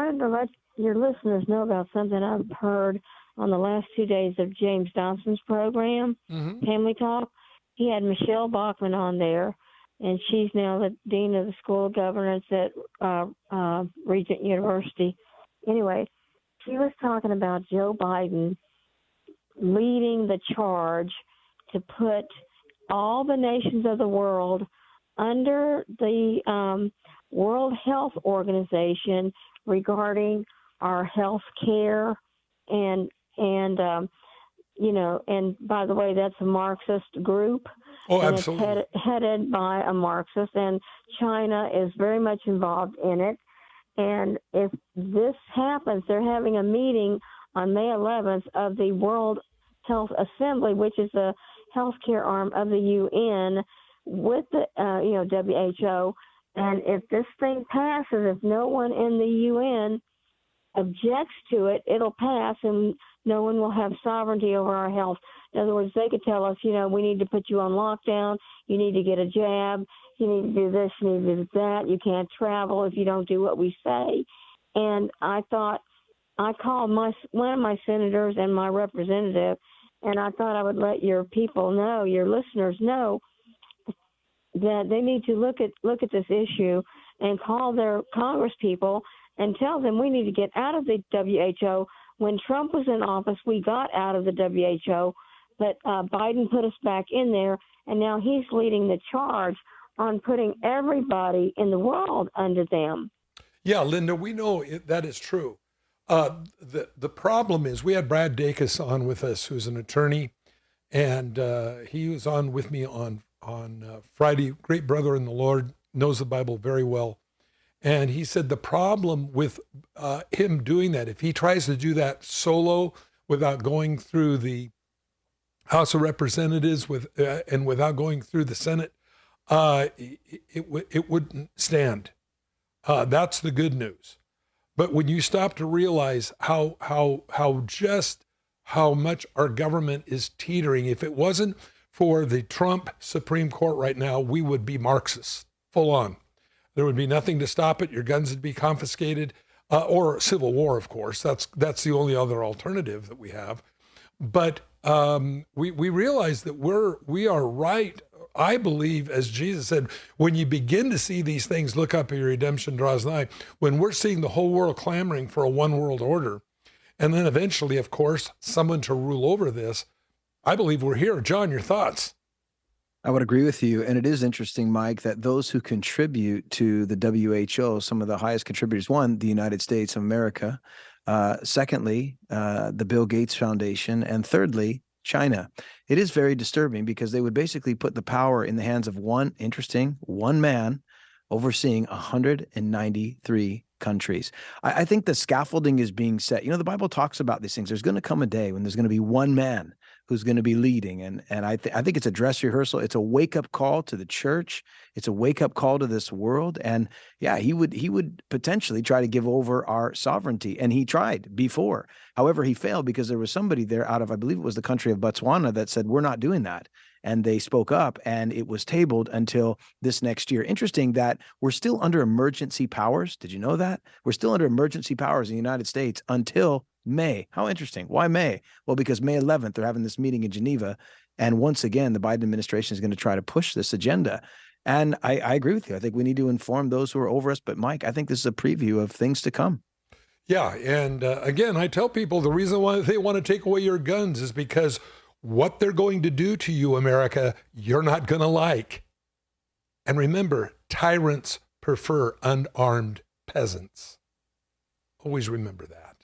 wanted to let your listeners know about something I've heard on the last 2 days of James Johnson's program, Family Talk. He had Michelle Bachman on there, and she's now the Dean of the School of Governance at Regent University. Anyway, she was talking about Joe Biden leading the charge to put all the nations of the world under the World Health Organization regarding our health care and by the way, that's a Marxist group. Oh, and absolutely. It's headed by a Marxist, and China is very much involved in it. And if this happens, they're having a meeting on May 11th of the World Health Assembly, which is a healthcare arm of the UN with the WHO. And if this thing passes, if no one in the UN objects to it, it'll pass, and no one will have sovereignty over our health. In other words, they could tell us, we need to put you on lockdown, you need to get a jab, you need to do this, you need to do that, you can't travel if you don't do what we say. And I thought, I called one of my senators and my representative, and I thought I would let your people know, your listeners know, that they need to look at this issue and call their Congress people and tell them we need to get out of the WHO. When Trump was in office, we got out of the WHO, but Biden put us back in there, and now he's leading the charge on putting everybody in the world under them. Yeah, Linda, we know that is true. The problem is, we had Brad Dacus on with us, who's an attorney, and he was on with me on Friday. Great brother in the Lord, knows the Bible very well. And he said the problem with him doing that, if he tries to do that solo without going through the House of Representatives and without going through the Senate, it wouldn't stand. That's the good news. But when you stop to realize how much our government is teetering, if it wasn't for the Trump Supreme Court right now, we would be Marxists, full on. There would be nothing to stop it. Your guns would be confiscated, or civil war, of course. That's the only other alternative that we have. But we realize that we are right. I believe, as Jesus said, when you begin to see these things, look up, your redemption draws nigh. When we're seeing the whole world clamoring for a one world order, and then eventually, of course, someone to rule over this, I believe we're here. John, your thoughts? I would agree with you. And it is interesting, Mike, that those who contribute to the WHO, some of the highest contributors, one, the United States of America, secondly, the Bill Gates Foundation, and thirdly, China. It is very disturbing because they would basically put the power in the hands of one man overseeing 193 countries. I think the scaffolding is being set. The Bible talks about these things. There's going to come a day when there's going to be one man who's going to be leading. And I think it's a dress rehearsal. It's a wake-up call to the church. It's a wake-up call to this world. And yeah, he would potentially try to give over our sovereignty. And he tried before. However, he failed because there was somebody there out of, I believe it was the country of Botswana, that said, we're not doing that. And they spoke up, and it was tabled until this next year. Interesting that we're still under emergency powers. Did you know that? We're still under emergency powers in the United States until May. How interesting. Why May? Well, because May 11th, they're having this meeting in Geneva. And once again, the Biden administration is going to try to push this agenda. And I agree with you. I think we need to inform those who are over us. But Mike, I think this is a preview of things to come. Yeah. And again, I tell people the reason why they want to take away your guns is because what they're going to do to you, America, you're not going to like. And remember, tyrants prefer unarmed peasants. Always remember that.